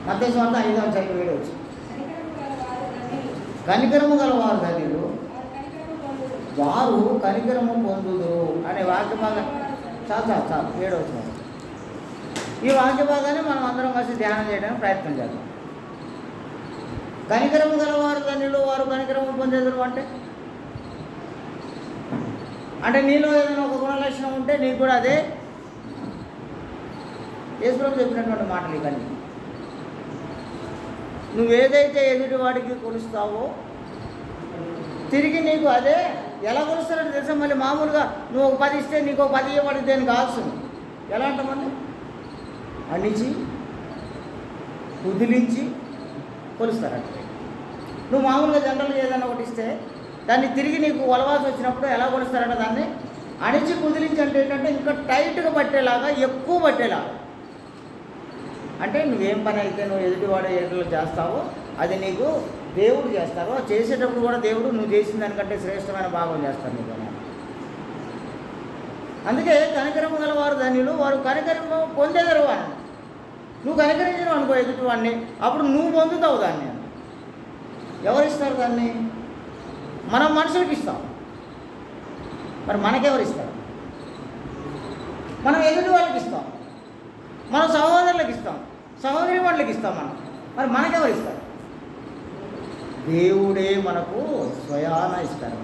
మత్తయి సువార్త 5:7 వచ్చి కనికరము గలవారు ధన్యులు వారు కనికరము పొందుదురు అనే వాక్య భాగం చాలు 7 వచ్చిన ఈ వాక్య భాగాన్ని మనం అందరం కలిసి ధ్యానం చేయడానికి ప్రయత్నం చేద్దాం. కనికరము గలవారు ధన్యులు వారు కనికరము పొందేదురు అంటే నీలో ఏదైనా ఒక గుణలక్షణం ఉంటే నీకు కూడా అదే యేసుప్రభు చెప్పినటువంటి మాటలు. ఇవన్నీ నువ్వేదైతే ఎదుటి వాడికి కొలుస్తావో తిరిగి నీకు అదే ఎలా కొలుస్తారంటే తెలుసా? మళ్ళీ మామూలుగా నువ్వు ఒక 10 ఇస్తే నీకు ఒక 10 ఇవ్వబడి దేనికి కావాల్సింది ఎలా అంటామండి? అణిచి కుదిలించి కొలుస్తారంట. నువ్వు మామూలుగా జనరల్గా ఏదైనా ఒకటి ఇస్తే దాన్ని తిరిగి నీకు వలవాల్సి వచ్చినప్పుడు ఎలా కొలుస్తారంటే దాన్ని అణిచి కుదిలించి అంటే ఏంటంటే ఇంకా టైట్గా పట్టేలాగా, ఎక్కువ పట్టేలాగా. అంటే నువ్వేం పని అయితే నువ్వు ఎదుటివాడే ఏట్లో చేస్తావో అది నీకు దేవుడు చేస్తారు. చేసేటప్పుడు కూడా దేవుడు నువ్వు చేసిన దానికంటే శ్రేష్టమైన భాగం చేస్తారు నీకు. అందుకే కనికరము గలవారు ధన్యులు వారు కనికరము పొందేదరు అని. నువ్వు కనికరించడం అనుకో ఎదుటి వాడిని, అప్పుడు నువ్వు పొందుతావు దాన్ని. ఎవరిస్తారు దాన్ని? మనం మనుషులకి ఇస్తాం. మరి మనకెవరు ఇస్తారు? మనం ఎదుటి వాళ్ళకి ఇస్తాం, మనం సహోదరులకు ఇస్తాం, సహోదరి వాళ్ళకి ఇస్తాం. మరి మనకెవరు ఇస్తారు? దేవుడే మనకు స్వయాన ఇస్తారు.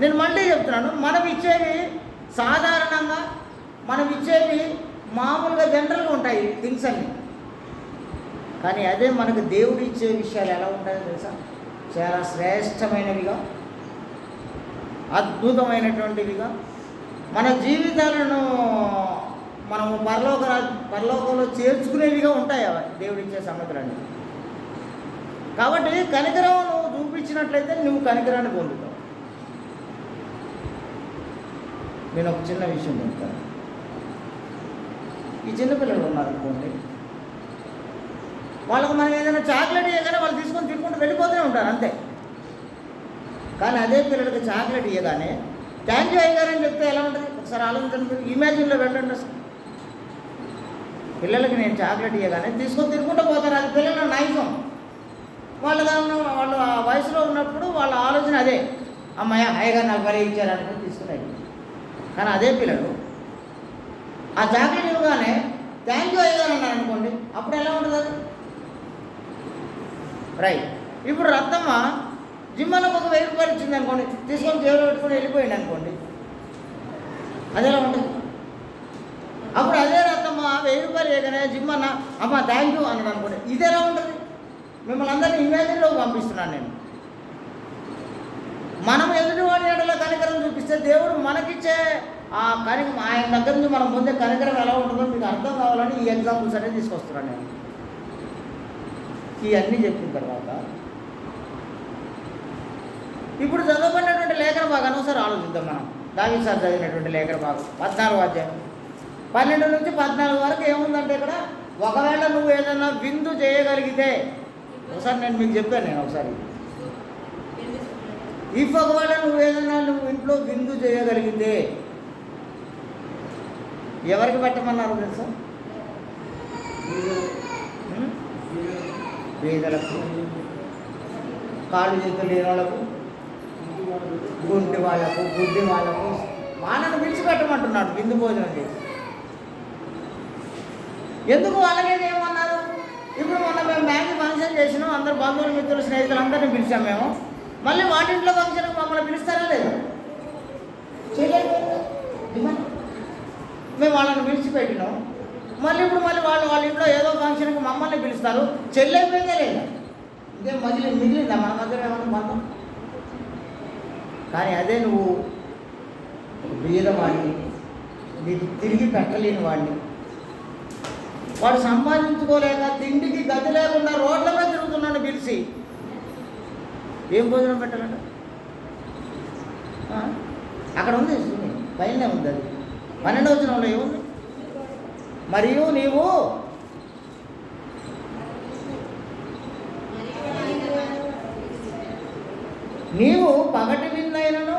నేను మళ్ళీ చెప్తున్నాను, మనం ఇచ్చేవి సాధారణంగా మనం ఇచ్చేవి మామూలుగా జనరల్గా ఉంటాయి థింగ్స్ అన్నీ. కానీ అదే మనకు దేవుడు ఇచ్చే విషయాలు ఎలా ఉంటాయో తెలుసా? చాలా శ్రేష్టమైనవిగా, అద్భుతమైనటువంటివిగా, మన జీవితాలను మనము పరలోకంలో చేర్చుకునేవిగా ఉంటాయి దేవుడిచ్చే సంగతులన్నీ. కాబట్టి కనికరం నువ్వు చూపించినట్లయితే నువ్వు కనికరాన్ని పొందుతావు. నేను ఒక చిన్న విషయం చెప్తాను. ఈ చిన్నపిల్లలు ఉన్నారు అనుకోండి, వాళ్ళకు మనం ఏదైనా చాక్లెట్ ఇవ్వగానే వాళ్ళు తీసుకొని తినుకుంటూ వెళ్ళిపోతూనే ఉంటారు అంతే. కానీ అదే పిల్లలకి చాక్లెట్ ఇవ్వగానే థ్యాంక్ యూ అయ్యగారని చెప్తే ఎలా ఉంటుంది? ఒకసారి ఆలోచించండి, ఇమాజిన్లో వెళ్ళండి. అసలు పిల్లలకి నేను చాక్లెట్ ఇవ్వగానే తీసుకొని తినుకుంటూ పోతారు. అది పిల్లల నైజం. వాళ్ళు ఆ వయసులో ఉన్నప్పుడు వాళ్ళ ఆలోచన అదే, అమ్మాయి అయ్యగారు నాకు బలి ఇచ్చారనుకుని తీసుకునేది. కానీ అదే పిల్లలు ఆ చాక్లెట్ ఇవ్వగానే థ్యాంక్ యూ అయ్యగారు అన్నారు అనుకోండి, అప్పుడు ఎలా ఉంటుంది అది? రైట్. ఇప్పుడు రత్తమ్మ జిమ్మలకు ఒక 1000 రూపాయలు ఇచ్చింది అనుకోండి, తీసుకొని జేబులో పెట్టుకొని వెళ్ళిపోయింది అనుకోండి, అది ఎలా ఉంటుంది? అప్పుడు అదే రత్తమ్మ 1000 రూపాయలు వేయగానే జిమ్మన్న అమ్మ థ్యాంక్ యూ అన్నాడు అనుకోండి, ఇది ఎలా ఉంటుంది? మిమ్మల్ని అందరినీ ఇమాజిన్లోకి పంపిస్తున్నాను నేను. మనం ఎదుటివాడి ఏడలో కనికరం చూపిస్తే దేవుడు మనకిచ్చే ఆ ఆయన దగ్గర నుంచి మనం పొందే కనికరం ఎలా ఉంటుందో మీకు అర్థం కావాలని ఈ ఎగ్జాంపుల్స్ అనేది తీసుకొస్తున్నాను నేను. ఇవన్నీ చెప్పిన తర్వాత ఇప్పుడు చదవబడినటువంటి లేఖన భాగాన్ని ఒకసారి ఆలోచిద్దాం. మనం దావీదు సార్ చదివినటువంటి లేఖన భాగం 14వ అధ్యాయం 12 నుంచి 14 వరకు ఏముందంటే ఇక్కడ ఒకవేళ నువ్వు ఏదైనా విందు చేయగలిగితే, ఒకసారి నేను మీకు చెప్పాను ఒకసారి, ఒకవేళ నువ్వు ఏదైనా ఇంట్లో విందు చేయగలిగితే ఎవరికి పెట్టమన్నారు తెలుసా? పేదలకు, కాళ్ళు చేతులు లేని వాళ్ళకు, గుంటి వాళ్ళకు, గుడ్డి వాళ్ళకు వాళ్ళని విడిచిపెట్టమంటున్నాడు విందు భోజనం చేసి. ఎందుకు వాళ్ళకేది ఏమన్నారు? ఇప్పుడు మొన్న మేము బ్యాంక్ ఫంక్షన్ చేసినాం, అందరు బంధువులు, మిత్రులు, స్నేహితులు అందరినీ పిలిచాం. మళ్ళీ వాటింట్లో ఫంక్షన్కి మమ్మల్ని పిలుస్తారా లేదు? మేము వాళ్ళని విడిచిపెట్టినాం. మళ్ళీ ఇప్పుడు వాళ్ళ ఇంట్లో ఏదో ఫంక్షన్కి మమ్మల్ని పిలుస్తారు. చెల్లైపోయిందే లేదా? ఇదే మిగిలిందా మన మధ్య ఏమన్నా బంధం? కానీ అదే నువ్వు బీదవాడిని, నీకు తిరిగి పెట్టలేని వాడిని, వాడు సంపాదించుకోలేక తిండికి గతి లేకుండా రోడ్ల మీద తిరుగుతున్నాను పిలిచి ఏం భోజనం పెట్టాలంట? అక్కడ ఉంది, పైన ఉంది. అది 12వ వచనంలో ఏముంది? మరియు నీవు పగటి విందైనను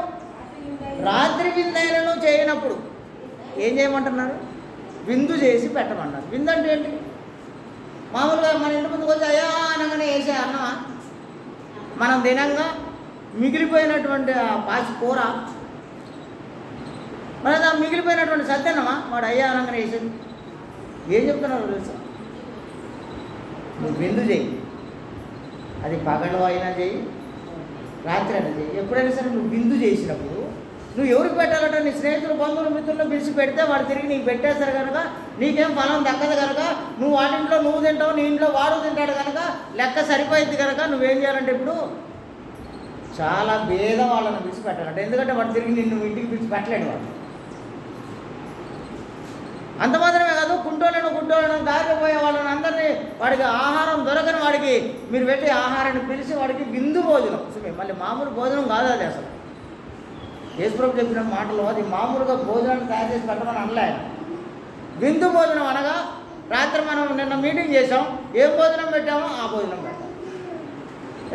రాత్రి విందైనను చేయనప్పుడు ఏం చేయమంటున్నారు? విందు చేసి పెట్టమన్నారు. విందు అంటే ఏంటి? మామూలుగా మన ఇంటి ముందుకు వచ్చి అయ్యా అనగానే వేసే అన్నమా? మనం తినంగా మిగిలిపోయినటువంటి ఆ పాచి కూర, మన మిగిలిపోయినటువంటి సత్యన్నమా వాడు అయ్యా అనగానే వేసేది. ఏం చెప్తున్నారు తెలుసా? నువ్వు విందు చేయి, అది పగలు అయినా చేయి, రాత్రి అయినా చేయి. ఎప్పుడైనా సరే నువ్వు విందు చేసినప్పుడు నువ్వు ఎవరికి పెట్టాలంటే నీ స్నేహితులు, బంధువులు, మిత్రులను పిలిచి పెడితే వాడు తిరిగి నీకు పెట్టేస్తారు కనుక నీకేం ఫలం దక్కదు కనుక నువ్వు వాటింట్లో నువ్వు తింటావు, నీ ఇంట్లో వాడు తింటాడు కనుక లెక్క సరిపోయింది కనుక నువ్వేం చేయాలంటే ఇప్పుడు చాలా భేద వాళ్ళని పిలిచి పెట్టాలంట. ఎందుకంటే వాడు తిరిగి నిన్ను ఇంటికి పిలిచి పెట్టలేడు. వాడు అంత మాత్రమే కాదు, కుంటోళ్ళను దారిలో పోయే వాళ్ళని అందరినీ వాడికి ఆహారం దొరకని వాడికి మీరు పెట్టి ఆహారాన్ని పిలిచి వాడికి విందు భోజనం. మళ్ళీ మామూలు భోజనం కాదు అది. అసలు యేసుప్రభు చెప్పిన మాటలో అది మామూలుగా భోజనాన్ని తయారు చేసి పెట్టమని అనలే. విందు భోజనం అనగా రాత్రి మనం నిన్న మీటింగ్ చేసాం, ఏం భోజనం పెట్టామో ఆ భోజనం పెట్టాం.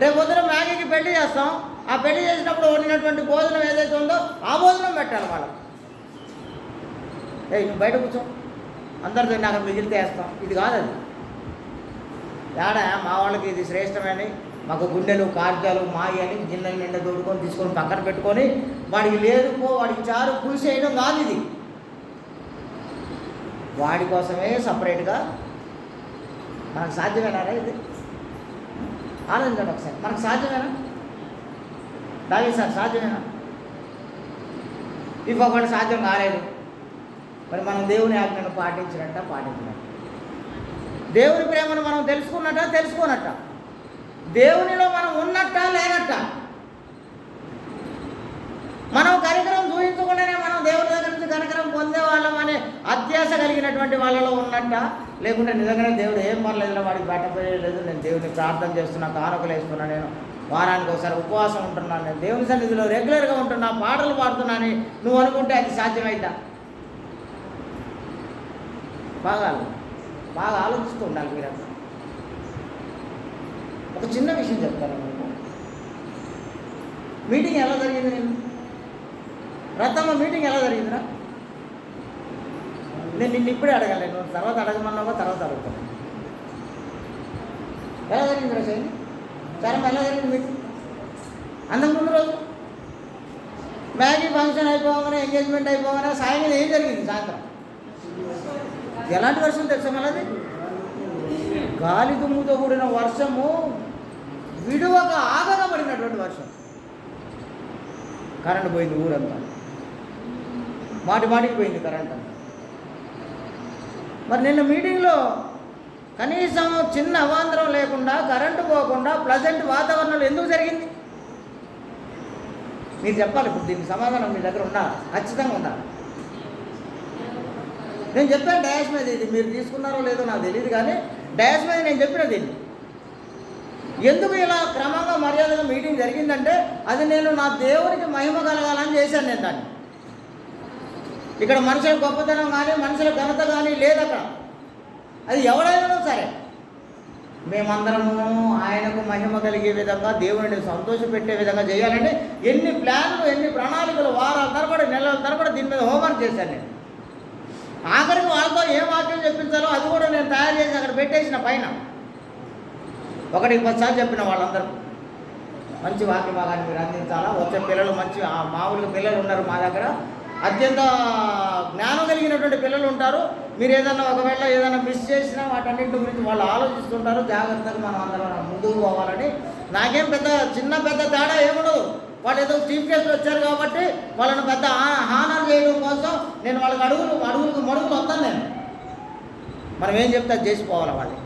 రేపు పొద్దున మ్యాగీకి పెళ్లి చేస్తాం, ఆ పెళ్లి చేసినప్పుడు వండినటువంటి భోజనం ఏదైతే ఉందో ఆ భోజనం పెట్టాలి వాళ్ళకి. నువ్వు బయట కూర్చో, అందరితో నాకు మిగిలితే వేస్తాం, ఇది కాదు. అది ఏడా మా వాళ్ళకి ఇది శ్రేష్టమని మాకు గుండెలు, కార్యాలు, మాయి అని గిన్నెల నిండా దొడుకొని తీసుకొని పక్కన పెట్టుకొని వాడికి లేదు పో, వాడికి చారు పులుసు వేయడం కాదు. ఇది వాడి కోసమే సపరేట్గా. మనకు సాధ్యమేనా ఇది? ఆలోచించండి ఒకసారి, మనకు సాధ్యమేనా? దావి సార్ సాధ్యమేనా? ఇంకొకటి సాధ్యం కాలేదు. మరి మనం దేవుని ఆజ్ఞను పాటించినట్ట? దేవుని ప్రేమను మనం తెలుసుకోనట్ట? దేవునిలో మనం ఉన్నట్ట లేనట్ట? మనం కనికరం చూపించకుండానే మనం దేవుని దగ్గర నుంచి కనికరం పొందే వాళ్ళం అనే అత్యాశ కలిగినటువంటి వాళ్ళలో ఉన్నట్ట? లేకుంటే నిజంగానే దేవుడు ఏం పర్లేదు, వాడికి బట్టపోయలేదు, నేను దేవుని ప్రార్థన చేస్తున్నా, కానుకలు వేస్తున్నా, నేను వారానికి ఒకసారి ఉపవాసం ఉంటున్నాను, నేను దేవుని సన్నిధిలో రెగ్యులర్గా ఉంటున్నా, పాటలు పాడుతున్నాను నువ్వు అనుకుంటే అది సాధ్యమైందా? బాగా ఆలోచిస్తూ ఉండాలి మీరంతా. ఒక చిన్న విషయం చెప్తాను మీకు. మీటింగ్ ఎలా జరిగింది? నేను రత్తమ్మ మీటింగ్ ఎలా జరిగిందిరా? నేను నిన్ను ఇప్పుడే అడగలేను, నువ్వు తర్వాత అడగమన్నావా? తర్వాత అడుగుతాను. ఎలా జరిగిందిరా శైలి? చరం ఎలా జరిగింది మీటింగ్? అంతకుముందు రోజు మ్యాగీ ఫంక్షన్ అయిపోగానే, ఎంగేజ్మెంట్ అయిపోగానే సాయంత్రం ఏం జరిగింది? సాయంత్రం ఎలాంటి వర్షం తెలుసా? మనది గాలి దుమ్ముతో కూడిన వర్షము, విడువక ఆగగా పడినటువంటి వర్షం. కరెంటు పోయింది, ఊరంతా మాటికి పోయింది కరెంట్ అంతా. మరి నిన్న మీటింగ్లో కనీసం చిన్న అవాంతరం లేకుండా, కరెంటు పోకుండా ప్లజెంట్ వాతావరణంలో ఎందుకు జరిగింది? మీరు చెప్పాలి. ఇప్పుడు దీనికి సమాధానం మీ దగ్గర ఉండాలి, ఖచ్చితంగా ఉండాలి. నేను చెప్పాను డయాస్ మీద, ఇది మీరు తీసుకున్నారో లేదో నాకు తెలియదు, కానీ డయాస్ మీద నేను చెప్పిన దీన్ని ఎందుకు ఇలా క్రమంగా మర్యాదగా మీటింగ్ జరిగిందంటే అది నేను నా దేవునికి మహిమ కలగాలని చేశాను. నేను దాన్ని ఇక్కడ మనుషుల గొప్పతనం కానీ, మనుషుల ఘనత కానీ లేదు అక్కడ. అది ఎవడైనా సరే మేమందరము ఆయనకు మహిమ కలిగే విధంగా, దేవుడిని సంతోషపెట్టే విధంగా చేయాలంటే ఎన్ని ప్లాన్లు, ఎన్ని ప్రణాళికలు, వారాల తరబడి, నెలల తరబడి దీని మీద హోంవర్క్ చేశాను నేను. ఆఖరికి వాళ్ళతో ఏ వాక్యం చెప్పించాలో అది కూడా నేను తయారు చేసి అక్కడ పెట్టేసిన పైన. ఒకటికి 10 సార్లు చెప్పిన వాళ్ళందరూ మంచి వాక్య భాగాన్ని మీరు అందించాలా. వచ్చే పిల్లలు మంచి మామూలుగా పిల్లలు ఉన్నారు మా దగ్గర, అత్యంత జ్ఞానం కలిగినటువంటి పిల్లలు ఉంటారు. మీరు ఒకవేళ ఏదైనా మిస్ చేసినా వాటన్నింటి గురించి వాళ్ళు ఆలోచిస్తుంటారు. జాగ్రత్తగా మనం అందరం ముందుకు పోవాలని. నాకేం చిన్న పెద్ద తేడా ఏముండదు. వాళ్ళు ఏదో చీఫ్ గెస్ట్లు వచ్చారు కాబట్టి వాళ్ళని పెద్ద హానర్ చేయడం కోసం నేను వాళ్ళకి అడుగులకు మడుగులు వస్తాను నేను. మనం ఏం చెప్తే అది చేసిపోవాలి వాళ్ళకి.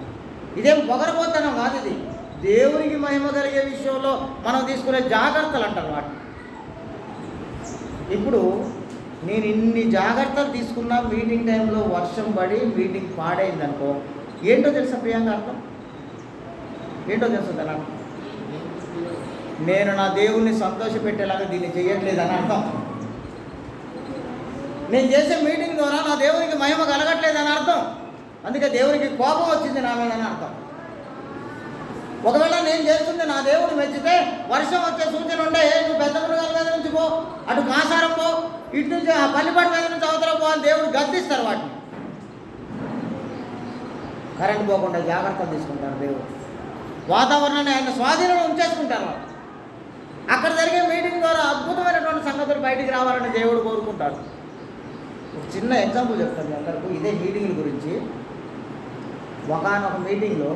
ఇదేం పొగరబోతనం కాదు, ఇది దేవునికి మహిమ కలిగే విషయంలో మనం తీసుకునే జాగ్రత్తలు అంటారు వాటి. ఇప్పుడు నేను ఇన్ని జాగ్రత్తలు తీసుకున్నా మీటింగ్ టైంలో వర్షం పడి మీటింగ్ పాడైందనుకో, ఏంటో తెలుసా ప్రియాంక అర్థం? ఏంటో తెలుసా దాని అర్థం? నేను నా దేవుణ్ణి సంతోషపెట్టేలాగా దీన్ని చేయట్లేదని అర్థం. నేను చేసే మీటింగ్ ద్వారా నా దేవునికి మహిమ కలగట్లేదని అర్థం. అందుకే దేవునికి కోపం వచ్చింది నా మీద అని అర్థం. ఒకవేళ నేను చేస్తుంది నా దేవుడు మెచ్చితే వర్షం వచ్చే సూచన ఉండే, నువ్వు పెద్ద మృగాల మీద నుంచి పో, అటు కాసారం పో, ఇటు నుంచి ఆ పల్లిపాటి మీద నుంచి అవతల పో అని దేవుడు గద్దిస్తారు వాటిని. కరెంట్ పోకుండా జాగ్రత్తలు తీసుకుంటారు దేవుడు. వాతావరణాన్ని ఆయన స్వాధీనంలో ఉంచేసుకుంటారు. అక్కడ జరిగే మీటింగ్ ద్వారా అద్భుతమైనటువంటి సంగతులు బయటికి రావాలని దేవుడు కోరుకుంటాడు. ఒక చిన్న ఎగ్జాంపుల్ చెప్తాను మీ అందరికీ ఇదే మీటింగ్ల గురించి. ఒకనొక మీటింగ్లో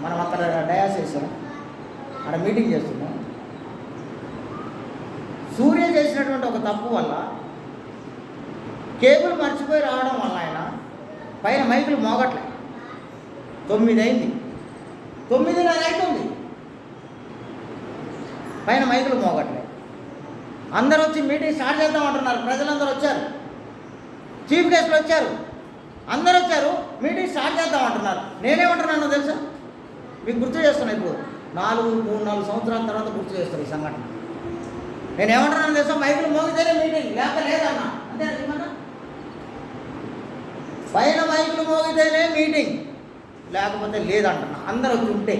మనం అక్కడ డయాస్ చేసాం, అక్కడ మీటింగ్ చేస్తున్నాం. సూర్య చేసినటువంటి ఒక తప్పు వల్ల కేబుల్ మర్చిపోయి రావడం వల్ల ఆయన పైన మైకులు మోగట్లే. 9 అయింది, 9:30 అవుతుంది, పైన మైకులు మోగట్లే. అందరూ వచ్చి మీటింగ్ స్టార్ట్ చేద్దామంటున్నారు. ప్రజలందరూ వచ్చారు, చీఫ్ గెస్ట్లు వచ్చారు, అందరూ వచ్చారు, మీటింగ్ స్టార్ట్ చేద్దామంటున్నారు. నేనేమంటున్నానో తెలుసా? మీకు గుర్తు చేస్తున్నాను. ఇప్పుడు 3-4 సంవత్సరాల తర్వాత గుర్తు చేస్తాను ఈ సంఘటన. నేనేమంటున్నాను తెలుసా? మైకులు మోగితేనే మీటింగ్, లేక లేదన్నా. అంతే ఏమన్నా? పైన మైకులు మోగితేనే మీటింగ్, లేకపోతే లేదంటున్నా. అందరూ వచ్చి ఉంటే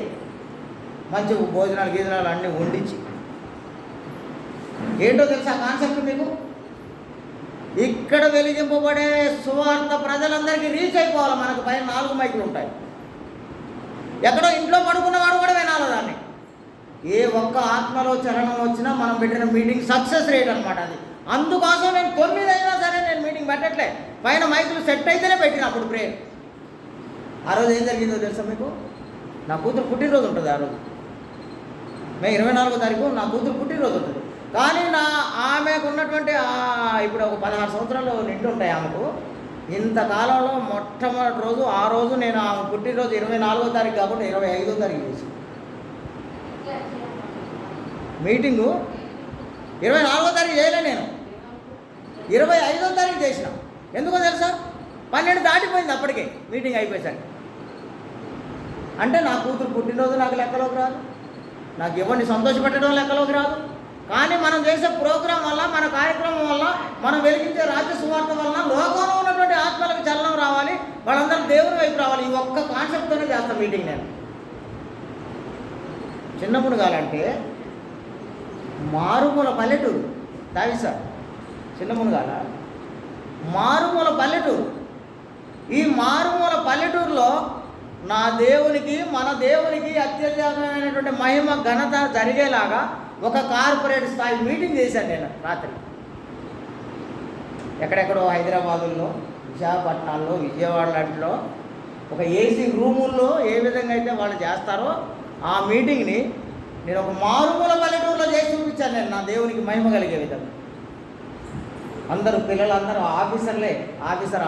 మంచి భోజనాలు గీజనాలు అన్నీ వండించి. ఏంటో తెలుసా కాన్సెప్ట్ మీకు? ఇక్కడ వెలిగింపబడే సువార్త ప్రజలందరికీ రీచ్ అయిపోవాలి. మనకు పైన 4 మైకులు ఉంటాయి. ఎక్కడో ఇంట్లో పడుకున్నవాడు కూడా వినాలి దాన్ని. ఏ ఒక్క ఆత్మలో చలనం వచ్చినా మనం పెట్టిన మీటింగ్ సక్సెస్ రేట్ అనమాట అది. అందుకోసం నేను 9 అయినా సరే నేను మీటింగ్ పెట్టట్లే. పైన మైకులు సెట్ అయితేనే పెట్టిన అప్పుడు ప్రేయర్. ఆ రోజు ఏం జరిగిందో తెలుసా మీకు? నా కూతురు పుట్టినరోజు ఉంటుంది. ఆ రోజు మే 24వ తారీఖు నా కూతురు పుట్టినరోజు ఉంటుంది. కానీ ఆమెకు ఉన్నటువంటి ఇప్పుడు ఒక 16 సంవత్సరాలు నిండి ఉంటాయి ఆమెకు. ఇంతకాలంలో మొట్టమొదటి రోజు ఆ రోజు నేను ఆమె పుట్టినరోజు 24వ తారీఖు కాబట్టి 25వ తారీఖు చేసి మీటింగు 24వ తారీఖు చేయలే, నేను 25వ తారీఖు చేసిన. ఎందుకో తెలుసా? 12 దాటిపోయింది అప్పటికే మీటింగ్ అయిపోయేసరికి. అంటే నా కూతురు పుట్టినరోజు నాకు లెక్కలోకి రాదు, నాకు ఎవరిని సంతోషపెట్టడం లెక్కలోకి రాదు. కానీ మనం చేసే ప్రోగ్రాం వల్ల, మన కార్యక్రమం వల్ల, మనం వెలిగించే రాజ్య సువార్త వలన లోకంలో ఉన్నటువంటి ఆత్మలకు చలనం రావాలి, వాళ్ళందరూ దేవుని వైపు రావాలి. ఈ ఒక్క కాన్సెప్ట్తోనే చేస్తాను మీటింగ్. నేను చిన్నప్పుడు కాలంటే మారుమూల పల్లెటూరు దావి సార్, చిన్నప్పుడు కాల మారుమూల పల్లెటూరు. ఈ మారుమూల పల్లెటూరులో నా దేవునికి, మన దేవునికి అత్యధికమైనటువంటి మహిమ ఘనత జరిగేలాగా ఒక కార్పొరేట్ స్థాయి మీటింగ్ చేశాను నేను రాత్రి. ఎక్కడెక్కడో హైదరాబాదుల్లో, విశాఖపట్నాల్లో, విజయవాడలో ఒక ఏసీ రూముల్లో ఏ విధంగా అయితే వాళ్ళు చేస్తారో ఆ మీటింగ్ని నేను ఒక మారుమూల పల్లెటూరులో చేసి చూపించాను నేను, నా దేవునికి మహిమ కలిగే విధంగా. అందరూ పిల్లలందరూ ఆఫీసర్లే, ఆఫీసర్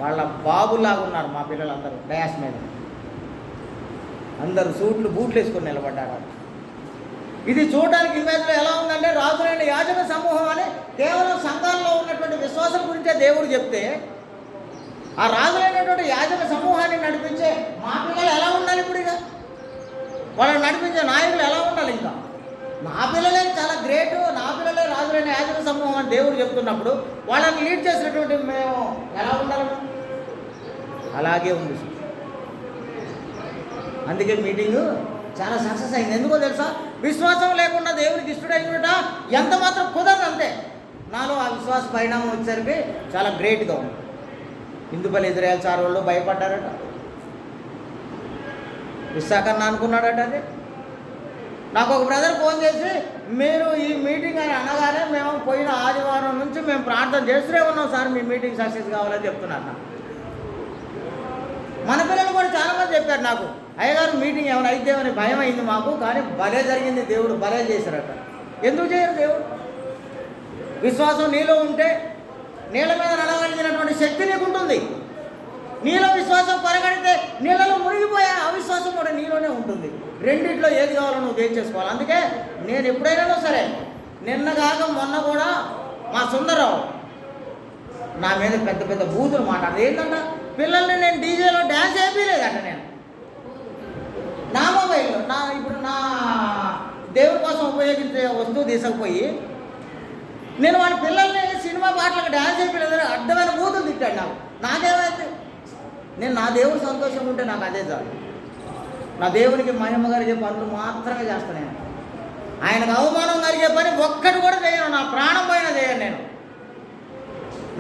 వాళ్ళ బాబులాగా ఉన్నారు మా పిల్లలందరూ. డయాస్ మీద అందరూ సూట్లు బూట్లు వేసుకొని నిలబడ్డారు. ఇది చూడడానికి ఇమేజ్లో ఎలా ఉందంటే రాజులైన యాజక సమూహం అని కేవలం సంఘాల్లో ఉన్నటువంటి విశ్వాసం గురించే దేవుడు చెప్తే, ఆ రాజులైనటువంటి యాజక సమూహాన్ని నడిపించే మా పిల్లలు ఎలా ఉండాలి? ఇప్పుడు ఇక వాళ్ళని నడిపించే నాయకులు ఎలా ఉండాలి? ఇంకా నా పిల్లలే చాలా గ్రేట్, నా పిల్లలే రాజులైన యాజక సమూహం అని దేవుడు చెప్తున్నప్పుడు వాళ్ళని లీడ్ చేసినటువంటి మేము ఎలా ఉండాలి? అలాగే ఉంది. అందుకే మీటింగు చాలా సక్సెస్ అయింది. ఎందుకో తెలుసా? విశ్వాసం లేకుండా దేవునికి ఇష్టడైనట ఎంత మాత్రం కుదరదు. అంతే నాలో ఆ విశ్వాస పరిణామం వచ్చేసరికి చాలా గ్రేట్గా ఉంది. హిందూపల్లి ఇజ్రాయెల్ సార్ వాళ్ళు భయపడ్డారట. విశాఖన్న అనుకున్నాడట. అది నాకు ఒక బ్రదర్ ఫోన్ చేసి, మీరు ఈ మీటింగ్ అని అనగానే మేము పోయిన ఆదివారం నుంచి మేము ప్రార్థన చేస్తూనే ఉన్నాం సార్, మీ మీటింగ్ సక్సెస్ కావాలని చెప్తున్నారు. మన పిల్లలు కూడా చాలామంది చెప్పారు నాకు, అయ్యగారు మీటింగ్ ఏమైనా అయితే అని భయం అయింది మాకు, కానీ భలే జరిగింది, దేవుడు భలే చేశారట. ఎందుకు చేయరు? దేవుడు విశ్వాసం నీలో ఉంటే నీళ్ళ మీద నడవగలిగినటువంటి శక్తి నీకు ఉంటుంది. నీలో విశ్వాసం కొరగడితే నీళ్ళలో మునిగిపోయే అవిశ్వాసం కూడా నీలోనే ఉంటుంది. రెండిట్లో ఏది కావాలో నువ్వు చేసుకోవాలి. అందుకే నేను ఎప్పుడైనా సరే, నిన్న కాక మొన్న కూడా మా సుందరరావు నా మీద పెద్ద పెద్ద బూతులు మాట్లాడదు. ఏంటంట, పిల్లల్ని నేను డీజేలో డ్యాన్స్ చేయలేదంట. నేను నా మొబైల్లో ఇప్పుడు నా దేవుడి కోసం ఉపయోగించే వస్తువు తీసుకుపోయి నేను వాళ్ళ పిల్లల్ని సినిమా పాటలకు డ్యాన్స్ చేయలేదని అడ్డమైన బూతులు తిట్టాడు. నాకేమైతే, నేను నా దేవుడు సంతోషం ఉంటే నాకు అదే చాలు. నా దేవునికి మహిమ కలిగే పనులు మాత్రమే చేస్తాను నేను. ఆయనకు అవమానం కలిగే పని ఒక్కటి కూడా చేయను. నా ప్రాణం పైన చేయను నేను.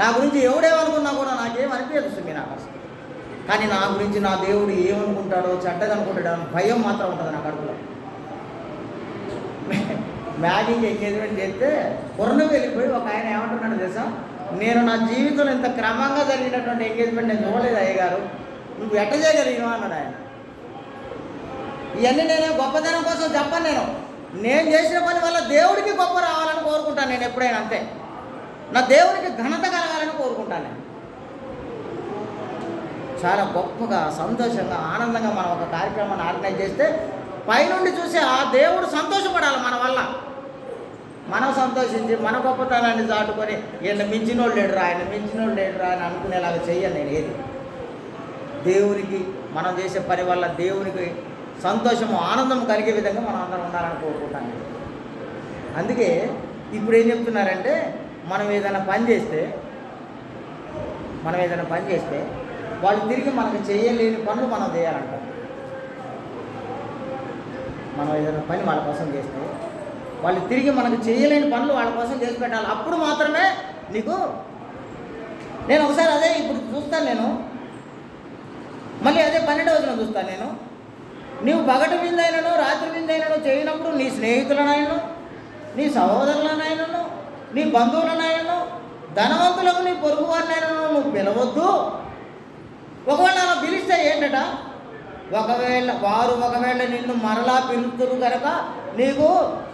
నా గురించి ఎవడేమనుకున్నా కూడా నాకేం అనిపించదు. నాకు అసలు కానీ నా గురించి నా దేవుడు ఏమనుకుంటాడో, చెడ్డగా అనుకుంటాడో అని భయం మాత్రం ఉంటుంది నా కడుపులో. మ్యాగీకి ఎంగేజ్మెంట్ చేస్తే కొరను వెళ్ళిపోయి ఒక ఆయన ఏమంటున్నాడు తెలుసా, నేను నా జీవితంలో ఇంత క్రమంగా జరిగినటువంటి ఎంగేజ్మెంట్ నేను చూడలేదు అయ్యగారు, నువ్వు ఎట్ట చేయగలిగినావు అన్నాడు ఆయన. ఇవన్నీ నేను గొప్పతనం కోసం చెప్పను, నేను చేసిన పని వల్ల దేవుడికి గొప్ప రావాలని కోరుకుంటాను నేను ఎప్పుడైనా, అంతే. నా దేవుడికి ఘనత కలగాలని కోరుకుంటాను నేను. చాలా గొప్పగా, సంతోషంగా, ఆనందంగా మనం ఒక కార్యక్రమాన్ని ఆర్గనైజ్ చేస్తే పైనుండి చూసి ఆ దేవుడు సంతోషపడాలి మన వల్ల. మనం సంతోషించి మన గొప్పతనాన్ని చాటుకొని ఈయన మించినోళ్ళు లేడురా, ఆయన మించినోళ్ళు లేడురా అని అనుకునేలాగా చెయ్యను నేను ఏది. దేవునికి మనం చేసే పని వల్ల దేవునికి సంతోషము, ఆనందం కలిగే విధంగా మనం అందరం ఉండాలని కోరుకుంటాను. అందుకే ఇప్పుడు ఏం చెప్తున్నారంటే, మనం ఏదైనా పని చేస్తే వాళ్ళు తిరిగి మనకు చేయలేని పనులు మనం చేయాలంట. మనం ఏదైనా పని వాళ్ళ కోసం చేస్తే వాళ్ళు తిరిగి మనకు చేయలేని పనులు వాళ్ళ కోసం చేసి పెట్టాలి. అప్పుడు మాత్రమే నీకు, నేను ఒకసారి అదే ఇప్పుడు చూస్తాను, నేను మళ్ళీ అదే 12వ వచనం చూస్తాను నేను. నీవు పగటి విందైనను రాత్రి విందైనను చేయనప్పుడు నీ స్నేహితులనైనను, నీ సహోదరులనైనను, నీ బంధువులనైనను, ధనవంతులకు నీ పొరుగు వారినైనను నువ్వు పిలవద్దు. ఒకవేళ అలా పిలిస్తే ఏంటట, ఒకవేళ నిన్ను మరలా పిలుతురు కనుక నీకు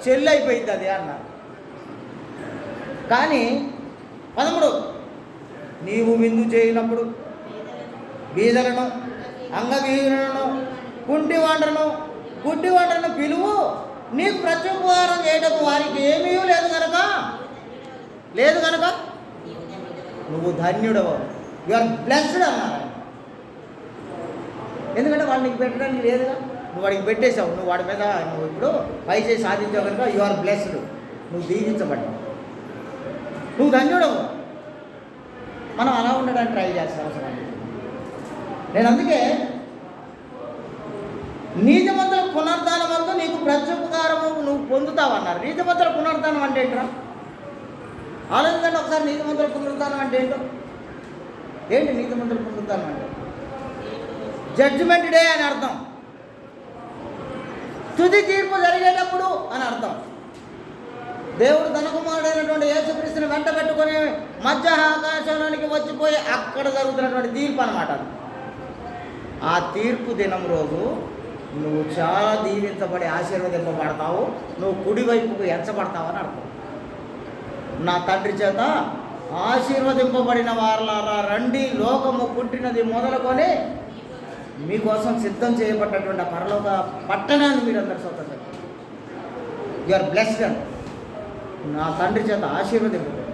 చెల్లి అయిపోయింది అది అన్నారు. కానీ 13, నీవు విందు చేయనప్పుడు బీదలను, అంగవీరులను, గుడ్డివాండ్రను పిలువు, నీకు ప్రత్యుపకారం చేయటకు వారికి ఏమీ లేదు కనుక నువ్వు ధన్యుడవు, యు ఆర్ బ్లెస్డ్ అన్నారు. ఎందుకంటే వాళ్ళు నీకు పెట్టడానికి లేదుగా, నువ్వు వాడికి పెట్టేశావు, నువ్వు వాడి మీద నువ్వు ఇప్పుడు పై చేసి సాధించావు కనుక యు ఆర్ బ్లెస్డ్, నువ్వు దీవించబడ్డావు, నువ్వు ధన్యుడవు. మనం అలా ఉండడానికి ట్రై చేస్తాం అవసరం. నేను అందుకే నీతిమంతుల పునరుద్ధానం వల్ల నీకు ప్రత్యుపకారము నువ్వు పొందుతావన్నారు. నీతిమంతుల పునరుద్ధానం అంటే ఏంటరా? ఆలోచించండి ఒకసారి. నీతిమంతుల పునరుద్ధానం అంటే ఏంటి నీతిమంతుల పునరుద్ధానం అంటే? జడ్జిమెంట్ డే అని అర్థం, తుది తీర్పు జరిగేటప్పుడు అని అర్థం. దేవుడు తన కుమారుడైనటువంటి యేసుక్రీస్తుని వెంట పెట్టుకొని మధ్య ఆకాశంలోనికి వచ్చిపోయి అక్కడ జరుగుతున్నటువంటి తీర్పు అన్నమాట. ఆ తీర్పు దినం రోజు నువ్వు చాలా దీవించబడి ఆశీర్వదింపబడతావు, నువ్వు కుడివైపుకు ఎంచబడతావు అని అర్థం. నా తండ్రి చేత ఆశీర్వదింపబడిన వారలారా రండి, లోకము పుట్టినది మొదలుకొని మీకోసం సిద్ధం చేయబడ్డటువంటి ఆ పరలోక పట్టణాన్ని మీరందరూ సొంతం. యు ఆర్ బ్లెస్డ్ అండ్ నా తండ్రి చేత ఆశీర్వదింపబడి.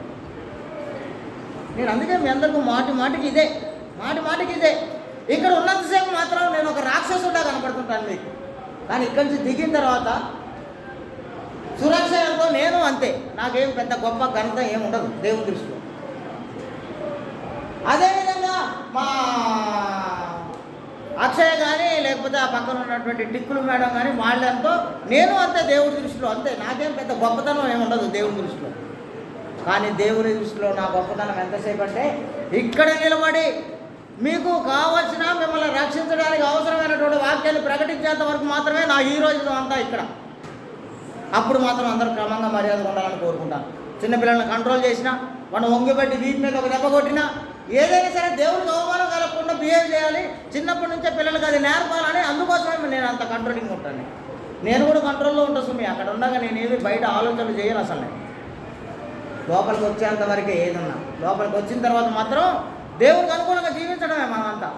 నేను అందుకే మీ అందరికీ మాటికి ఇదే ఇక్కడ ఉన్నంతసేపు మాత్రం నేను ఒక రాక్షసుడా కనపడుతుంటాను మీకు. కానీ ఇక్కడి నుంచి దిగిన తర్వాత సురక్ష ఎంతో నేను అంతే, నాకేం పెద్ద గొప్ప ఘనత ఏమి ఉండదు దేవుని దృష్టిలో. అదేవిధంగా మా అక్షయ్ కానీ లేకపోతే ఆ పక్కన ఉన్నటువంటి టిక్కులు మేడం కానీ వాళ్ళంతో నేను అంతే దేవుడి దృష్టిలో, అంతే. నాకేం పెద్ద గొప్పతనం ఏమి ఉండదు దేవుడి దృష్టిలో. కానీ దేవుని దృష్టిలో నా గొప్పతనం ఎంతసేపు అంటే ఇక్కడ నిలబడి మీకు కావలసిన మిమ్మల్ని రక్షించడానికి అవసరమైనటువంటి వాక్యాన్ని ప్రకటించేంత వరకు మాత్రమే నా హీరోయిజం అంతా ఇక్కడ. అప్పుడు మాత్రం అందరూ క్రమంగా మర్యాదగా ఉండాలని కోరుకుంటాను. చిన్నపిల్లల్ని కంట్రోల్ చేసినా, మనం వంగిపెట్టి వీటి మీద ఒక దెబ్బ కొట్టినా, ఏదైనా సరే దేవుడికి అవమానం కలగకుండా బిహేవ్ చేయాలి. చిన్నప్పటి నుంచే పిల్లలకి అది నేర్పాలని, అందుకోసమే నేను అంత కంట్రోలింగ్ ఉంటాను. నేను కూడా కంట్రోల్లో ఉంటాను సుమి. అక్కడ ఉండగా నేనేమి బయట ఆలోచనలు చేయను అసలు. నేను లోపలికి వచ్చేంత వరకే ఏదన్నా. లోపలికి వచ్చిన తర్వాత మాత్రం దేవుడికి అనుకూలంగా జీవించడమే మనమంతా.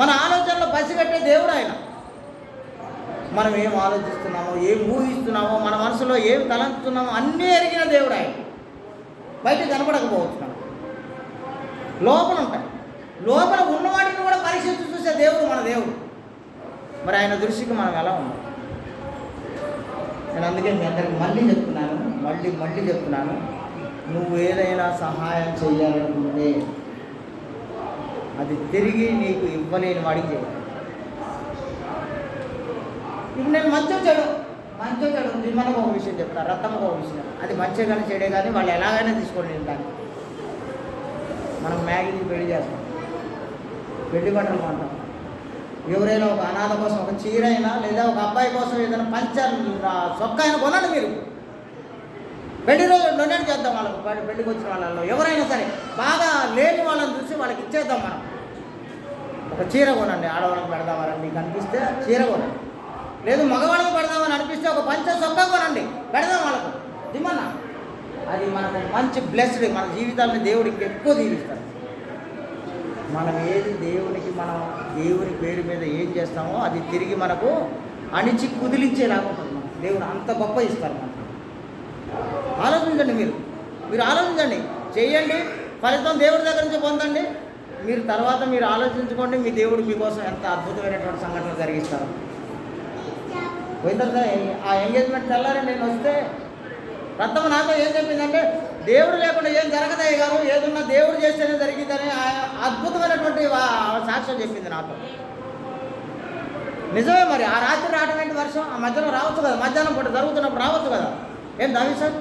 మన ఆలోచనలో పసిగట్టే దేవుడు ఆయన. మనం ఏం ఆలోచిస్తున్నామో, ఏం ఊహిస్తున్నామో, మన మనసులో ఏం తలంచుతున్నామో అన్నీ ఎరిగిన దేవుడు ఆయన. బయట కనపడకపోవచ్చు మనం, లోపల ఉంటాయి. లోపల ఉన్నవాడిని కూడా పరీక్షించి చూసే దేవుడు మన దేవుడు. మరి ఆయన దృష్టికి మనం ఎలా ఉన్నాం? నేను అందుకే మీ అందరికి మళ్ళీ చెప్తున్నాను, నువ్వు ఏదైనా సహాయం చేయాలనుకుంటే అది తిరిగి నీకు ఇవ్వలేని వాడికి చేయాలి. ఇప్పుడు నేను మంచో చెడు మనకు ఒక విషయం చెప్తాను, రత్తమ్మకు ఒక విషయం. అది మంచిగా కానీ చెడే కానీ వాళ్ళు ఎలాగైనా తీసుకోండి. నేను దాన్ని మనం మ్యాగీని పెళ్లి చేస్తాం. పెళ్లి బట్టలు కొంటాం. ఎవరైనా ఒక అనాథ కోసం ఒక చీర అయినా లేదా ఒక అబ్బాయి కోసం ఏదైనా చొక్కా అయినా కొనండి మీరు. పెళ్లి రోజు డొనేట్ చేద్దాం వాళ్ళకు. పెళ్లికి వచ్చిన వాళ్ళలో ఎవరైనా సరే బాగా లేని వాళ్ళని చూసి వాళ్ళకి ఇచ్చేద్దాం మనం. ఒక చీర కొనండి, ఆడవాళ్ళకి పెడదామని మీకు అనిపిస్తే చీర కొనండి. లేదు మగవాళ్ళకి పెడదామని అనిపిస్తే ఒక పంచ చొక్కా కొనండి, పెడదాం వాళ్ళకు. దిమ్మన్నా అది మనకు మంచి బ్లెస్డ్. మన జీవితాన్ని దేవుడికి ఎక్కువ దీవిస్తారు. మనం ఏది దేవుని పేరు మీద ఏం చేస్తామో అది తిరిగి మనకు అణిచి కుదిలించేలాగా ఉంటుంది. దేవుడు అంత గొప్ప ఇస్తారు మనకు. ఆలోచించండి, మీరు ఆలోచించండి, చేయండి, ఫలితం దేవుడి దగ్గర నుంచి పొందండి. మీరు తర్వాత మీరు ఆలోచించుకోండి, మీ దేవుడు మీకోసం ఎంత అద్భుతమైనటువంటి సంఘటనలు జరిగిస్తారు. పోయిన తర్వాత ఆ ఎంగేజ్మెంట్ తెల్లారి నేను వస్తే రత్తమ్మ నాతో ఏం చెప్పిందంటే, దేవుడు లేకుండా ఏం జరగదయ్య గారు, ఏదున్నా దేవుడు చేస్తేనే జరిగిందని అద్భుతమైనటువంటి సాక్ష్యం చెప్పింది నాతో. నిజమే. మరి ఆ రాత్రి రావడం ఏంటి, వర్షం ఆ మధ్యలో రావచ్చు కదా, మధ్యాహ్నం పూట జరుగుతున్నప్పుడు రావచ్చు కదా. ఏం దావి సార్,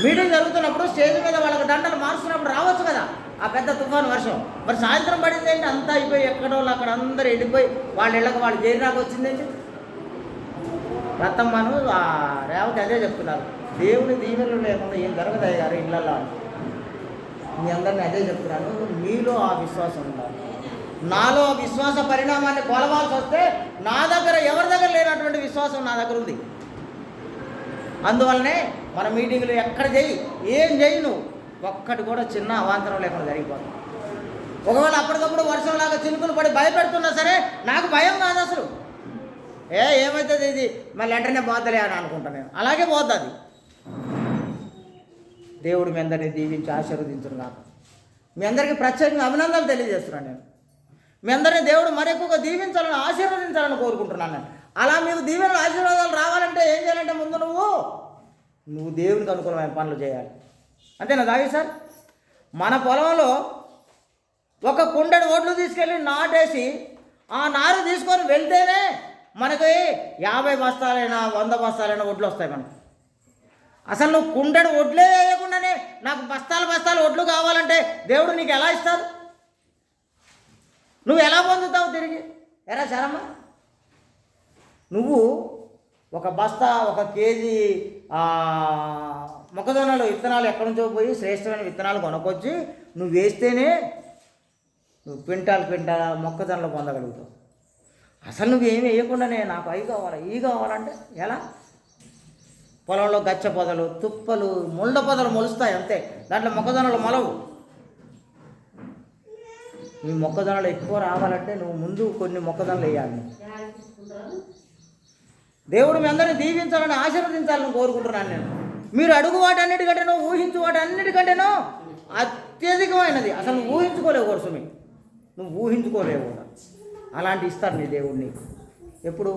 మీటింగ్ జరుగుతున్నప్పుడు స్టేజ్ మీద వాళ్ళకి దండలు మార్చుకున్నప్పుడు రావచ్చు కదా ఆ పెద్ద తుఫాను వర్షం. మరి సాయంత్రం పడింది ఏంటి, అంతా అయిపోయి ఎక్కడో అక్కడ అందరూ వెళ్ళిపోయి వాళ్ళ ఇళ్ళకి వాళ్ళు చేరినాక వచ్చిందేంటి. రత్తమ్మను రేవతి అదే చెప్తున్నారు, దేవుని దీవెనలు లేకుండా ఏం జరగదయ్య గారు ఇళ్ళల్లో. మీ అందరినీ అదే చెప్తున్నాను, మీలో ఆ విశ్వాసం ఉండాలి. నాలో విశ్వాస పరిణామాన్ని కొలవాల్సి వస్తే నా దగ్గర ఎవరి దగ్గర లేనటువంటి విశ్వాసం నా దగ్గర ఉంది. అందువల్లనే మన మీటింగ్లు ఎక్కడ ఏం చేయి నువ్వు ఒక్కటి కూడా చిన్న అవాంతరం లేకుండా జరిగిపోతుంది. ఒకవేళ అప్పటికప్పుడు వర్షంలాగా చినుకులు పడి భయపెడుతున్నా సరే నాకు భయం కాదు అసలు. ఏమవుతుంది ఇది మళ్ళీ వెంటనే పోతలే అని అనుకుంటాను నేను. అలాగే పోతుంది. దేవుడు మీ అందరినీ దీవించి ఆశీర్వదించును కాక. మీ అందరికీ ప్రత్యేకంగా అభినందనలు తెలియజేస్తున్నాను నేను. మీ అందరినీ దేవుడు మరెక్కువగా దీవించాలని ఆశీర్వదించాలని కోరుకుంటున్నాను నేను. అలా మీకు దీవెనలు ఆశీర్వాదాలు రావాలంటే ఏం చేయాలంటే ముందు నువ్వు దేవునికి అనుకూలమైన పనులు చేయాలి. అంతేనా దావి సార్? మన పొలంలో ఒక కుండెడు ఒడ్లు తీసుకెళ్ళి నాటేసి ఆ నారు తీసుకొని వెళ్తేనే మనకి 50 బస్తాలైనా 100 బస్తాలైనా ఒడ్లు వస్తాయి మనకి. అసలు నువ్వు కుండెడు ఒడ్లే వేయకుండానే నాకు బస్తాలు ఒడ్లు కావాలంటే దేవుడు నీకు ఎలా ఇస్తాడు? నువ్వు ఎలా పొందుతావు తిరిగి? ఎరా శరమ్మ, నువ్వు ఒక బస్తా 1 కేజీ మొక్కజొన్నలు విత్తనాలు ఎక్కడి నుంచో పోయి శ్రేష్టమైన విత్తనాలు కొనుక్కొచ్చి నువ్వు వేస్తేనే నువ్వు క్వింటాల్ మొక్కజొన్నలు పొందగలుగుతావు. అసలు నువ్వేమి వేయకుండానే నాకు అవి కావాలి ఈ కావాలంటే ఎలా? పొలంలో గచ్చ పొదలు, తుప్పలు, ముళ్ళ పొదలు మొలుస్తాయి అంతే, దాంట్లో మొక్కజొన్నలు మొలవు. నీ మొక్కజొన్నలు ఎక్కువ రావాలంటే నువ్వు ముందు కొన్ని మొక్కజొన్నలు వేయాలి. దేవుడు మీ అందరినీ దీవించాలని ఆశీర్వదించాలని కోరుకుంటున్నాను నేను. మీరు అడుగు వాటన్నిటికంటేనో ఊహించు వాటన్నిటికంటేనో అత్యధికమైనది. అసలు నువ్వు ఊహించుకోలేవు కోర్సుమి, నువ్వు ఊహించుకోలేవు కూడా. అలాంటి ఇస్తారు నీ దేవుడు నీకు. ఎప్పుడు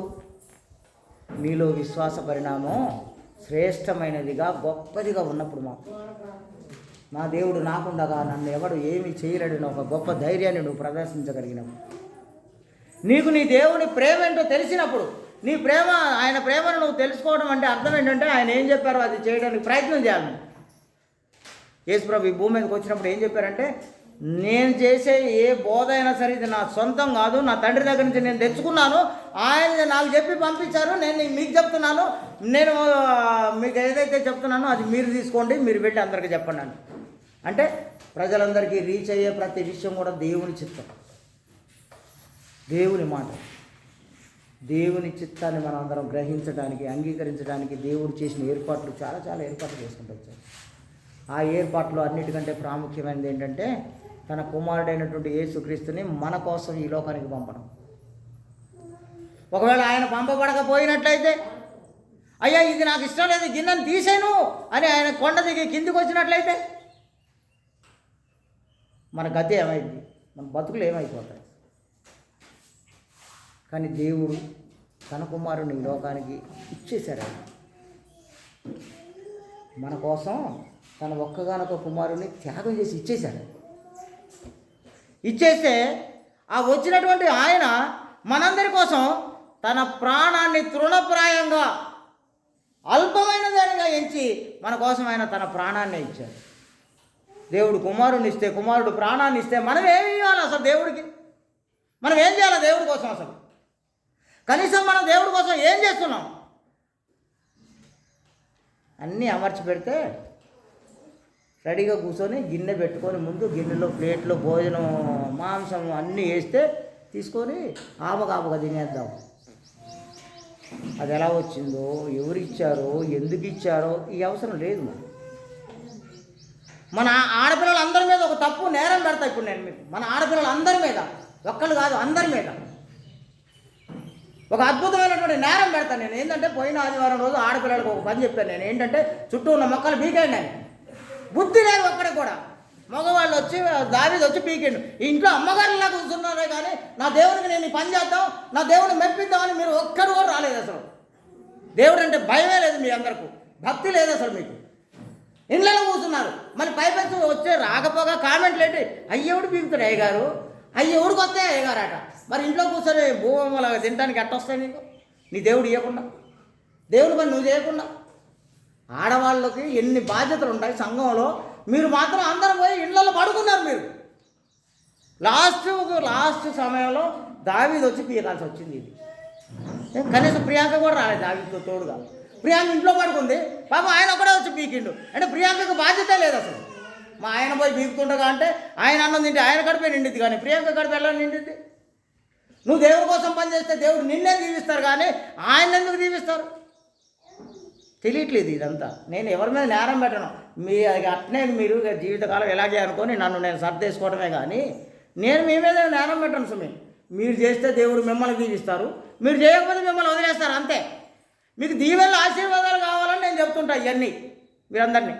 నీలో విశ్వాస పరిణామం శ్రేష్టమైనదిగా గొప్పదిగా ఉన్నప్పుడు నా దేవుడు నాకుండగా నన్ను ఎవడు ఏమి చేయలేడని ఒక గొప్ప ధైర్యాన్ని నువ్వు ప్రదర్శించగలిగినప్పుడు, నీకు నీ దేవుని ప్రేమ ఏంటో తెలిసినప్పుడు, నీ ప్రేమ ఆయన ప్రేమను నువ్వు తెలుసుకోవడం అంటే అర్థం ఏంటంటే ఆయన ఏం చెప్పారో అది చేయడానికి ప్రయత్నం చేయాలి. యేసుప్రభు ఈ భూమి మీదకి వచ్చినప్పుడు ఏం చెప్పారంటే, నేను చేసే ఏ బోధ అయినా సరే ఇది నా సొంతం కాదు, నా తండ్రి దగ్గర నుంచి నేను తెచ్చుకున్నాను, ఆయన నాకు చెప్పి పంపించారు, నేను మీకు చెప్తున్నాను, నేను మీకు ఏదైతే చెప్తున్నానో అది మీరు తీసుకోండి, మీరు వెళ్ళి అందరికీ చెప్పండి అని. అంటే ప్రజలందరికీ రీచ్ అయ్యే ప్రతి విషయం కూడా దేవుని చిత్తం, దేవుని మాట. దేవుని చిత్తాన్ని మనం అందరం గ్రహించడానికి, అంగీకరించడానికి దేవుడు చేసిన ఏర్పాట్లు చాలా ఏర్పాట్లు చేసుకుంటూ వచ్చారు. ఆ ఏర్పాట్లు అన్నిటికంటే ప్రాముఖ్యమైనది ఏంటంటే తన కుమారుడైనటువంటి యేసుక్రీస్తుని మన కోసం ఈ లోకానికి పంపడం. ఒకవేళ ఆయన పంపబడకపోయినట్లయితే, అయ్యా ఇది నాకు ఇష్టం లేదు, గిన్నెను తీసేను అని ఆయన కొండ దిగి కిందికి వచ్చినట్లయితే మన గతి ఏమైంది, మన బతుకులు ఏమైపోతాయి. కానీ దేవుడు తన కుమారుని ఈ లోకానికి ఇచ్చేశారు. మన కోసం తన ఒక్కగానొక కుమారుని త్యాగం చేసి ఇచ్చేశాడు. ఇచ్చేస్తే ఆ వచ్చినటువంటి ఆయన మనందరి కోసం తన ప్రాణాన్ని తృణప్రాయంగా అల్పమైన దానిగా ఎంచి మన కోసం ఆయన తన ప్రాణాన్ని ఇచ్చాడు. దేవుడు కుమారుని ఇస్తే, కుమారుడు ప్రాణాన్ని ఇస్తే మనం ఏమి ఇవ్వాలి అసలు దేవుడికి? మనం ఏం చేయాలి దేవుడి కోసం? అసలు కనీసం మనం దేవుడి కోసం ఏం చేస్తున్నాం? అన్నీ అమర్చి పెడితే రెడీగా కూర్చొని గిన్నె పెట్టుకొని ముందు గిన్నెలో ప్లేట్లో భోజనం మాంసం అన్నీ వేస్తే తీసుకొని ఆపగా తినేద్దాం. అది ఎలా వచ్చిందో, ఎవరు ఇచ్చారో, ఎందుకు ఇచ్చారో ఈ అవసరం లేదు. మన ఆడపిల్లలందరి మీద ఒక తప్పు నేరం పెడతా ఇప్పుడు నేను మీకు. మన ఆడపిల్లలందరి మీద, ఒక్కళ్ళు కాదు అందరి మీద ఒక అద్భుతమైనటువంటి నేరం పెడతాను నేను. ఏంటంటే పోయిన ఆదివారం రోజు ఆడపిల్లలకు ఒక పని చెప్పాను నేను. ఏంటంటే చుట్టూ ఉన్న మొక్కలు పీకేయండి అని. బుద్ధి లేదు ఒక్కడికి కూడా. మగవాళ్ళు వచ్చి దావీదు వచ్చి పీకేండు. ఇంట్లో అమ్మగారిలా కూర్చున్నారే కానీ నా దేవుడికి నేను ఈ పని చేద్దాం, నా దేవుడిని మెప్పిద్దామని మీరు ఒక్కడు కూడా రాలేదు. అసలు దేవుడు అంటే భయమే లేదు మీ అందరికీ, భక్తి లేదు అసలు మీకు. ఇండ్లలో కూర్చున్నారు. మళ్ళీ పైపెచ్చు వచ్చే రాకపోగా కామెంట్లు ఏంటి, అయ్యవుడు పీకుతాడు అయ్యగారు, అయ్యవుడికి వస్తే అయ్యగారు అట. మరి ఇంట్లో కూర్చొని భూమలాగా తినడానికి ఎట్టొస్తాయి నీకు? నీ దేవుడు ఇవ్వకుండా, దేవుడి పని నువ్వు చేయకుండా. ఆడవాళ్ళకి ఎన్ని బాధ్యతలు ఉంటాయి సంఘంలో. మీరు మాత్రం అందరం పోయి ఇళ్ళల్లో పడుకున్నారు. మీరు లాస్ట్ సమయంలో దావీదు వచ్చి పీకాల్సి వచ్చింది. ఇది కనీసం ప్రియాంక కూడా రాలేదు దావీదుతో తోడుగా. ప్రియాంక ఇంట్లో పడుకుంది, పాపం ఆయన ఒకడే వచ్చి పీకిండు. అంటే ప్రియాంకకు బాధ్యత లేదు అసలు. మా ఆయన పోయి పీకుతుండగా అంటే ఆయన అన్నం తింటే ఆయన గడిపే నిండిద్ది, కానీ ప్రియాంక గడిపే ఎలా నిండిద్ది? నువ్వు దేవుడి కోసం పనిచేస్తే దేవుడు నిన్నే దీవిస్తారు, కానీ ఆయన ఎందుకు దీవిస్తారు? తెలియట్లేదు ఇదంతా. నేను ఎవరి మీద నేరం పెట్టను. మీ అట్నే మీరు జీవితకాలం ఎలాగే అనుకొని నన్ను నేను సర్దేసుకోవడమే, కానీ నేను మీ మీద నేరం పెట్టను సుమి. మీరు చేస్తే దేవుడు మిమ్మల్ని దీవిస్తారు, మీరు చేయకపోతే మిమ్మల్ని వదిలేస్తారు అంతే. మీకు దీవెనలు ఆశీర్వాదాలు కావాలని నేను చెప్తుంటా ఇవన్నీ మీరందరినీ.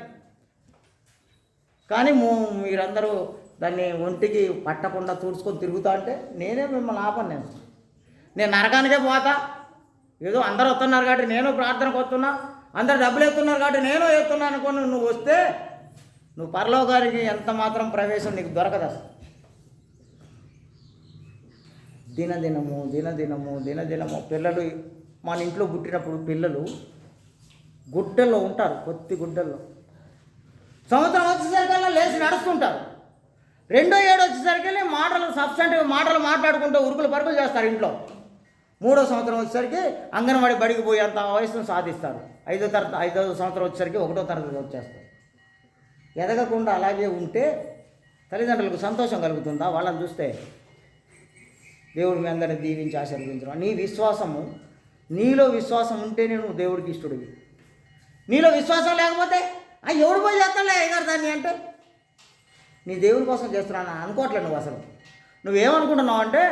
కానీ మీరందరూ దాన్ని ఒంటికి పట్టకుండా తుడుచుకొని తిరుగుతా అంటే నేనే మిమ్మల్ని ఆపను. నేను నరకానికే పోతా. ఏదో అందరూ వస్తున్నారు కాబట్టి నేను ప్రార్థనకు వస్తున్నా, అందరు డబ్బులు ఎత్తున్నారు కాబట్టి నేను ఎత్తున్నా అనుకోని నువ్వు వస్తే నువ్వు పరలోకానికి ఎంత మాత్రం ప్రవేశం నీకు దొరకదు అసలు. దినదినము పిల్లలు మన ఇంట్లో పుట్టినప్పుడు పిల్లలు గుడ్డల్లో ఉంటారు, కొద్ది గుడ్డల్లో. సంవత్సరం వచ్చేసరికల్లా లేచి నడుస్తుంటారు. 2వ ఏడు వచ్చేసరికి మాటలు సబ్స్టెంటివ్ మాటలు మాట్లాడుకుంటూ ఉరుకులు పరుగులు చేస్తారు ఇంట్లో. 3వ సంవత్సరం వచ్చేసరికి అంగన్వాడీ బడికి పోయేంత వయసును సాధిస్తారు. 5వ సంవత్సరం వచ్చేసరికి 1వ తరగతి వచ్చేస్తారు. ఎదగకుండా అలాగే ఉంటే తల్లిదండ్రులకు సంతోషం కలుగుతుందా? వాళ్ళని చూస్తే దేవుడు మీ అందరిని దీవించి ఆశీర్వదించడం. నీ విశ్వాసము, నీలో విశ్వాసం ఉంటేనే నువ్వు దేవుడికి ఇష్టడివి. నీలో విశ్వాసం లేకపోతే ఎవడు పోయి చేస్తాలే అయ్యగారు దాన్ని అంటే నీ దేవుడి కోసం చేస్తున్నాను అనుకోవట్లేదు నువ్వు. అసలు నువ్వేమనుకుంటున్నావు అంటే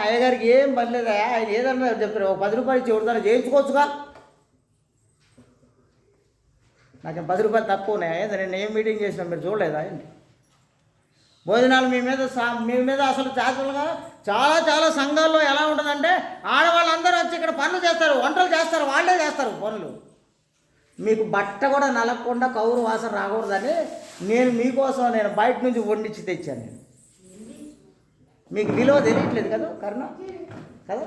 అయ్యగారికి ఏం పని లేదా, ఆయన ఏదన్నా చెప్తారు, 10 రూపాయలు ఇచ్చి ఎవరిదాన్ని చేయించుకోవచ్చుగా. నాకు 10 రూపాయలు తక్కువ ఉన్నాయి. నేను ఏం మీటింగ్ చేసినా మీరు చూడలేదా? భోజనాలు మీ మీద అసలు చాచులుగా చాలా సంఘాల్లో ఎలా ఉంటుందంటే ఆడవాళ్ళందరూ వచ్చి ఇక్కడ పనులు చేస్తారు, వంటలు చేస్తారు, వాళ్ళే చేస్తారు పనులు. మీకు బట్ట కూడా నలగకుండా కౌరు వాసన రాకూడదని నేను మీకోసం నేను బయట నుంచి వండించి తెచ్చాను. నేను మీకు విలువ తెలియట్లేదు కదా కరుణ కదా.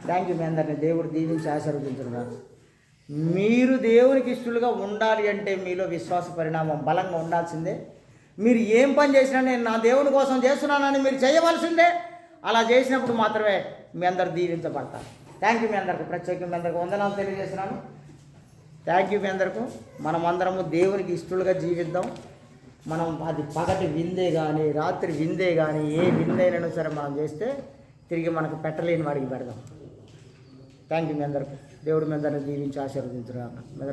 థ్యాంక్ యూ మీ అందరినీ దేవుడు దీవించి ఆశీర్వదించున్నారు. మీరు దేవునికి ఇష్టలుగా ఉండాలి అంటే మీలో విశ్వాస పరిణామం బలంగా ఉండాల్సిందే. మీరు ఏం పని చేసినా నేను నా దేవుని కోసం చేస్తున్నానని మీరు చేయవలసిందే. అలా చేసినప్పుడు మాత్రమే మీ అందరు దీవించబడతారు. థ్యాంక్ యూ మీ అందరికీ, ప్రత్యేకంగా మీ అందరికీ వందనాలు తెలియజేస్తున్నాను. థ్యాంక్ యూ మీ అందరికీ. మనం అందరము దేవునికి ఇష్టలుగా జీవిద్దాం. మనం అది పగటి విందే కానీ రాత్రి విందే కానీ ఏ విందైనా సరే మనం చేస్తే తిరిగి మనకు పెట్టలేని వాడికి పెడదాం. థ్యాంక్ యూ మీ అందరికీ. దేవుడు మీ అందరిని దీవించి ఆశీర్వదించుగాక.